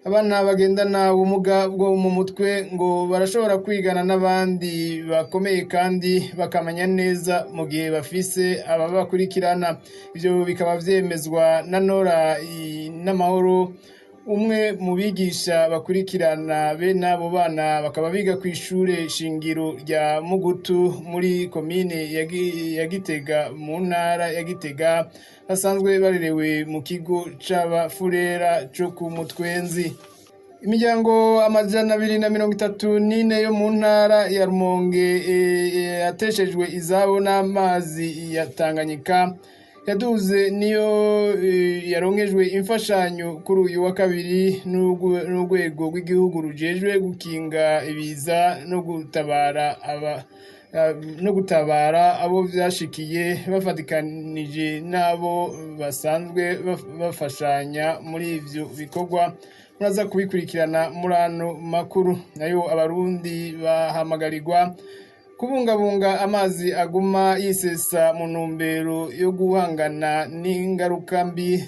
abana bagendana ubumuga bwo mu mutwe ngo barashobora kwigana n'abandi bakomeye kandi bakamenya neza mu gihe bafise ababakurikirana. Ivyo bikaba vyemezwa na Nora Inamahoro, umwe mu bigisha bakurikirana bene abo bana bakaba biga kw'ishure shingiro rya Mugutu muri komine ya Gitega mu ntara ya Gitega, basanzwe barerewe mu kigo c'abafurera co ku Mutwenzi. Imiryango 234 yo mu ntara ya Rumonge yateshejwe izabo n'amazi ya Tanganyika yaduze niyo yaronkejwe imfashanyo kuri uyu wa kabiri n'urwego rw'igihugu rujejwe gukinga ibiza no gutabara abo vyashikiye bafatikanije n'abo basanzwe bafashanya muri ivyo bikorwa. Muraza kubikurikirana muri ano makuru. Nayo abarundi bahamagarirwa kubungabunga amazi aguma yisesa mu ntumbero yo guhangana n'ingaruka mbi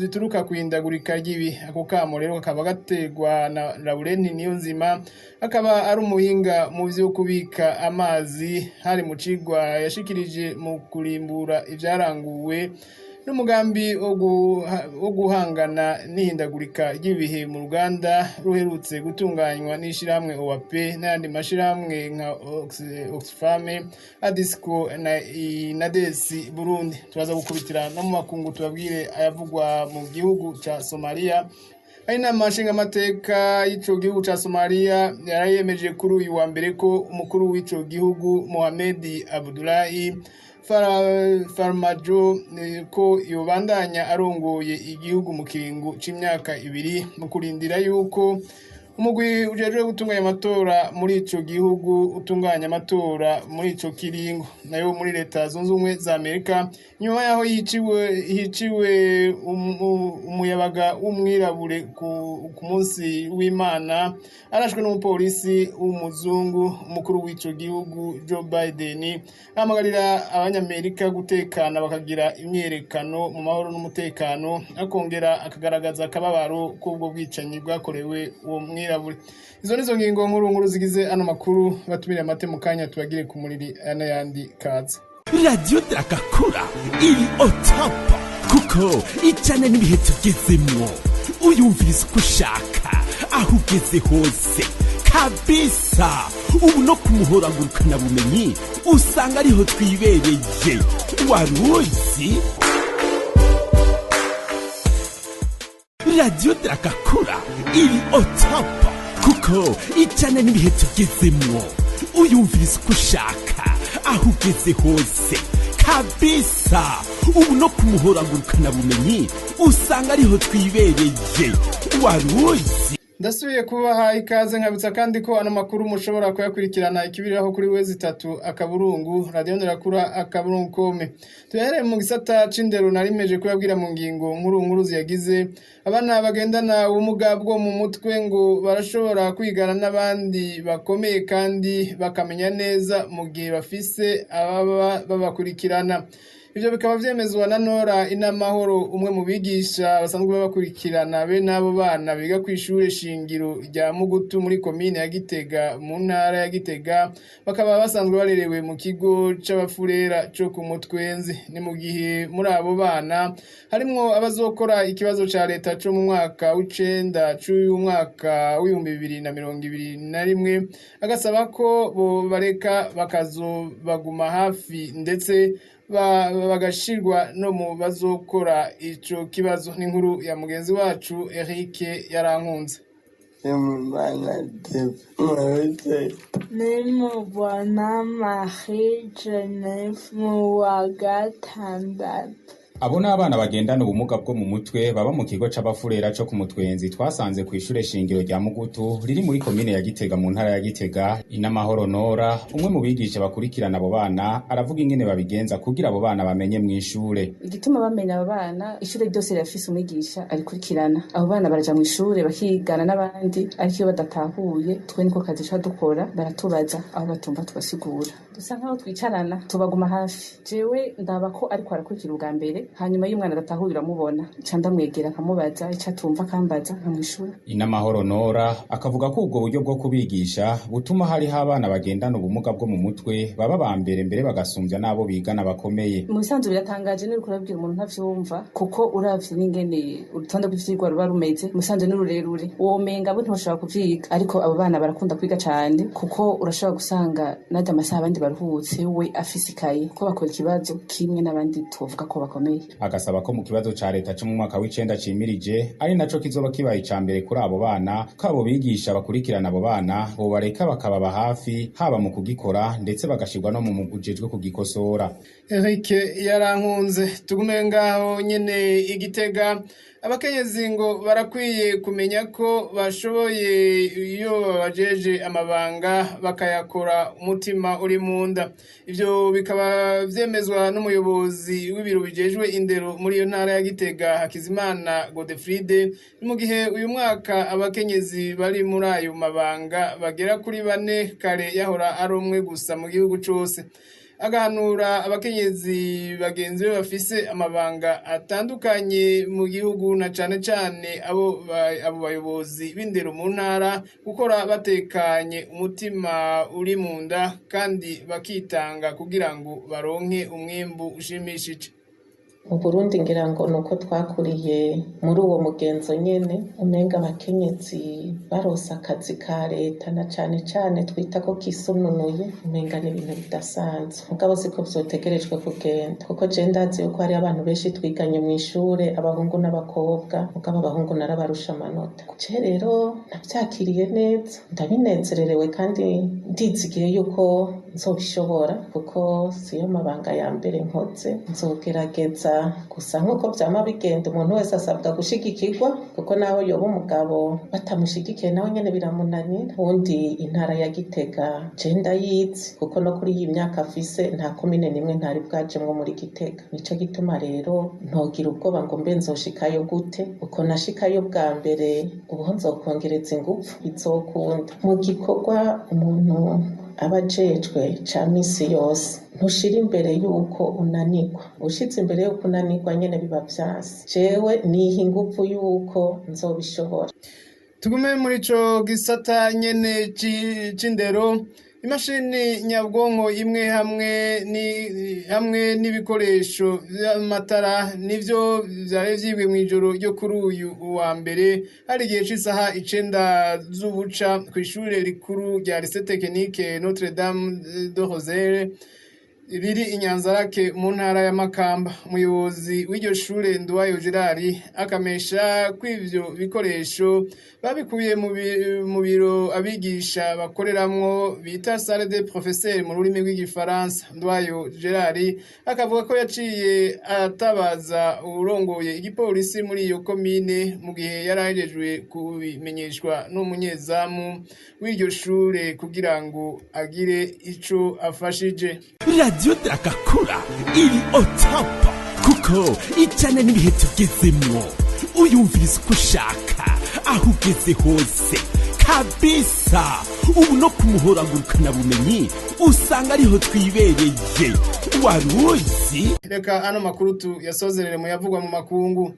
zituruka kw'ihindagurika ry'ibihe. Ako kamo rero kakaba gaterwa na Laurent Niyonzima, akaba ari umuhinga mu vyo kubika amazi, hari mu cigwa yashikirije mu kurimbura ivyaranguwe n'umugambi wo guhangana n'ihindagurika ry'ibihe mu Ruganda ruherutse gutunganywa n'ishirahamwe OAP n'ayandi mashirahamwe nka Oxfam, Adisco na Inades Burundi. Turaza gukubitira no mu makungu tubabwire ayavugwa mu gihugu ca Somalia. Inama nshingamateka y'ico gihugu ca Somalia yarayemeje kuri uyu wa mbere ko umukuru w'ico gihugu Mohamed Abdullahi Farmajo ko yobandanya arongoye igihugu mu kiringo c'imyaka 2 mu kurindira yuko umugwi ujejwe gutunganya amatora muri ico gihugu utunganya amatora muri ico kiringo. Nayo muri leta zunze ubumwe za Amerika, nyuma yaho hiciwe umuyabaga w'umwirabure ku munsi w'Imana arashwe n'umupolisi w'umuzungu, umukuru w'ico gihugu Joe Biden ahamagarira abanyamerika gutekana bakagira imyerekano mu mahoro n'umutekano, akongera akagaragaza akababaro k'ubwo bwicanyi bwakorewe uwo mwirabure. Izo nizo ngingo nkuru zigize ano makuru. Batumire amate mu kanya tubagire ku muriri n'ayandi kaza. Radio Drakakura iri otapa kuko icane n'ibihe tugezemwo, uyumviriza uko ushaka aho ugeze hose kabisa. Ubu no kumuhoragurukana bumenyi usanga ariho twibereye. Waruzi Radio Drakakura iri otapa kuko icane n'ibihe tugezemwo, uyumviriza uko ushaka aho ugeze hose kabisa. Ubu no kumuhoragurukana bumenyi usanga ariho twibereye. Waruzi ndasubiye kubaha ikaze nkabutsa kandi ko ano makuru mushobora kuyakurikirana ikibiriraho kuri wezi3 akaburungu Radio Drakakura akaburungu.com. Tuyahereye mu gisata c'indero narimeje kuyabwira mu ngingo nkuru ziyagize. Abana bagendana ubumuga bwo mu mutwe ngo barashobora kwigana n'abandi bakomeye kandi bakamenya neza mu gihe bafise babakurikirana. Ivyo bikaba vyemezwa na Nora Inamahoro, umwe mu bigisha basanzwe babakurikirana bene abo bana biga kw'ishure shingiro rya Mugutu muri komine ya Gitega mu ntara ya Gitega, bakaba basanzwe barerewe mu kigo c'abafurera co ku Mutwenzi. Ni mu gihe muri abo bana harimwo abazokora ikibazo ca leta co mu mwaka w'icenda c'uyu mwaka w'2021, agasaba ko bo bareka bakazobaguma hafi ndetse bagashirwa no mu bazokora ico kibazo. N'inkuru ya mugenzi wacu Eric Yarankunze. Nimubona Marie Genevieve mu wa gatandatu. Abo n'abana bagendana ubumuga bwo mu mutwe baba mu kigo c'abafurera co ku Mutwenzi twasanze kw'ishure shingiro rya Mugutu riri muri komine ya Gitega mu ntara ya Gitega. Inamahoro Nora, umwe mu bigisha bakurikirana abo bana, aravuga ingene babigenza kugira abo bana bamenye mw'ishure. Igituma bamenya abo bana, ishure ryose rirafise umwigisha arikurikirana. Abo bana baraja mw'ishure bakigana n'abandi, ariko iyo badatahuye twe niko kazi ca dukora, baratubaza aho batumva tubasigura. Dusa nkaho twicarana tubaguma hafi. Jewe ndaba ko ariko arakurikira ubwa mbere, hanyuma iyo umwana adatahuye uramubona ca ndamwegera akamubaza ico atumva akambaza nkamwishura. Inamahoro Nora akavuga ko ubwo buryo bwo kubigisha butuma hariho abana bagendana ubumuga bwo mu mutwe baba ba mbere bagasumbya n'abo bigana bakomeye. Mu bisanzwe biratangaje n'uri kurabwira umuntu ntavyumva kuko uravye n'ingene urutonde rw'ivyigwa ruba rumeze musanze n'ururerure womenga bo ntibashobora kuvyiga, ariko abo bana barakunda kwiga cane kuko urashobora gusanga naja amasaha abandi baruhutse we afise ikaye ko bakora ikibazo kimwe n'abandi tuvuga ko bakomeye. Agasaba ko mu kibazo ca leta cyo mu mwaka w'icenda cimirije ari naco kizoba kibaye icambere kuri abo bana ko abo bigisha bakurikirana abo bana bobareka bakababa hafi haba mu kugikora ndetse bagashirwa no mu mugujejwe kugikosora. Eric Yarankunze. Tugume ngaho nyene Igitega, abakenyezi ngo barakwiye kumenya ko bashoboye iyo bajeje amabanga bakayakora umutima uri munda. Ivyo bikaba vyemezwa n'umuyobozi w'ibiro bijejwe indero muri iyo ntara ya Gitega Hakizimana Godefride, mu gihe uyu mwaka abakenyezi bari muri ayo mabanga bagera kuri 4, kare yahora ari umwe gusa mu gihugu cose. Agahanura abakenyezi bagenzi be bafise amabanga atandukanye mu gihugu na cane cane abo bayobozi b'indero mu ntara gukora batekanye umutima uri munda kandi bakitanga kugira ngo baronke umwimbu ushimishije. Mu Burundi ngira ngo nuko twakuriye muri uwo mugenzo nyene umenga abakenyezi barosa akazi ka leta na cane cane twita ko kisununuye umenga ni ibintu bidasanzwe. Mugabo siko vyotegerejwe kugenda kuko je ndazi yuko hari abantu benshi twiganye mu ishure abahungu n'abakobwa, mugabo abahungu narabarusha amanota. Je rero navyakiriye neza ndabinezererewe kandi ndizigiye yuko nzobishobora kuko siyo mabanga ya mbere nkoze. Nzogerageza gusa nk'uko vyama bigenda umuntu wese asabwa gushigikirwa kuko naho yoba umugabo batamushigikiye nawe nyene biramunanira. Ubundi intara ya Gitega je ndayizi kuko no kuri iyi myaka afise nta komine nimwe ntari bwajemwo muri Gitega. Nico gituma rero ntogira ubwoba ngo mbe nzoshikayo gute, uko nashikayo bwa mbere ubuho nzokongereza ingufu bizokunda. Mu gikorwa umuntu abajejwe ca misi yose ntushira imbere yuko unanirwa, ushize imbere yuko unanirwa nyene biba vyase. Jewe niha ingufu yuko nzobishobora. Tugume muri ico gisata nyene c'indero, imashini nyabwonko imwe hamwe n'ibikoresho vy'amatara nivyo vyari vyibwe mw'ijoro ryo kuri uyu wa mbere hari igihe c'isaha 9 z'ubuca kw'ishure rikuru rya Lycée Technique Notre Dame de Roselle riri Inyanzarake mu ntara ya Makamba. Umuyobozi w'iryo shure Nduwayo Gerard akamesha kw'ivyo bikoresho babikuye mu biro abigisha bakoreramwo bita salle de professeur mu rurimi rw'igifaransa. Nduwayo Gerard akavuga ko yaciye atabaza urongoye igipolisi muri iyo komine mu gihe yarahejejwe kubimenyeshwa n'umunyezamu w'iryo shure kugira ngo agire ico afashije. Radio Drakakura iri otapa kuko icane n'ibihe tugezemwo uyumviriza uko ushaka aho ugeze hose kabisa. Ubu no kumuhoragurukana bumenyi usanga ariho twibereye. Waruzi reka ano makuru yasozerere mu yavugwa mu makungu.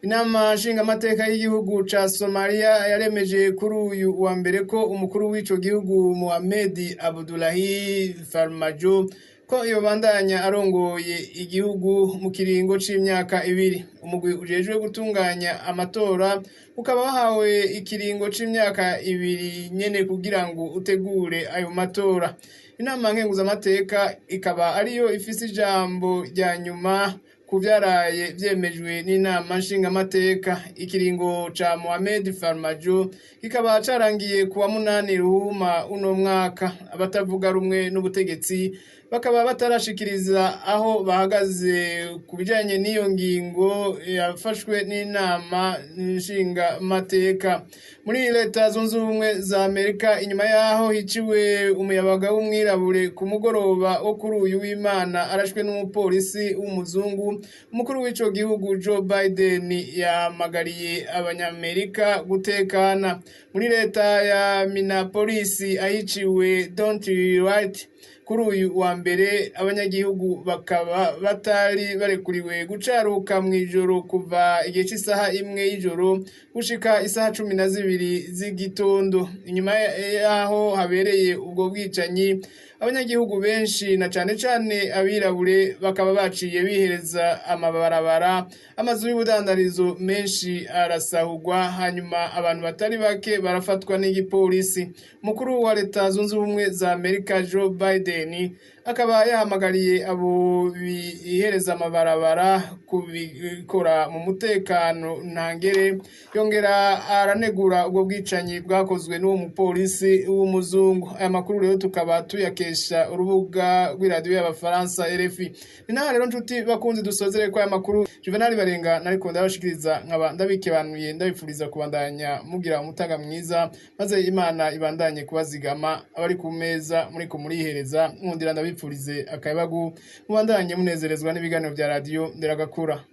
Inama nshingamateka y'igihugu ca Somalia yaremeje kuri uyu wa mbere ko umukuru w'ico gihugu Mohamed Abdullahi Farmajo ko yobandanya arongoye igihugu mu kiringo c'imyaka 2. Umugwi ujejwe gutunganya amatora ukaba wahawe ikiringo c'imyaka 2 nyene kugira ngo utegure ayo matora. Inama nkenguzamateka ikaba ariyo ifise ijambo rya nyuma kuvyaraye vyemejwe n'inama nshingamateka. Ikiringo ca Mohamed Farmajo kikaba carangiye kuwa 8 Ruhuma uno mwaka. Abatavuga rumwe n'ubutegetsi bakaba batarashikiriza aho bahagaze kubijanye n'iyo ngingo yafashwe n'inama nshingamateka. Muri leta zunze ubumwe za Amerika, inyuma yaho hiciwe umuyabaga w'umwirabure ku mugoroba wo kuri uyu w'Imana arashwe n'umupolisi w'umuzungu, umukuru w'ico gihugu Joe Biden yamagariye abanyamerika gutekana. Muri leta ya Minneapolis ahiciwe Don't Wright kuri uyu wa mbere abanyagihugu bakaba batari barekuriwe gucaruka mw'ijoro kuva igihe cy'isaha 1 y'ijoro gushika isaha 12 z'igitondo. Inyuma yaho habereye ubwo bwicanyi abanyagihugu benshi na cane cane abirabure bakaba baciye bihereza amabarabara, amazu y'ubudandarizo menshi arasahurwa, hanyuma abantu batari bake barafatwa n'igipolisi. Umukuru wa leta zunze ubumwe za Amerika Joe Biden akaba yahamagariye abo bihereza amabarabara kubikora mu mutekano ntangere, yongera aranegura ubwo bwicanyi bwakozwe n'uwo mupolisi w'umuzungu. Aya makuru rero tukaba tuyakesha urubuga rw'iradiyo y'abafaransa RFI. Ni naho rero nshuti bakunzi dusozere ko aya makuru Juvenal Barenga nariko ndabashikiriza, nkaba ndabikebanuye ndabifuriza kubandanya mugira umutaga mwiza, maze Imana ibandanye kubazigama abari ku meza muriko murihereza. Nkundira ndabipfurize akayabagu, mubandanye munezerezwa n'ibiganiro bya radio Nderagakura.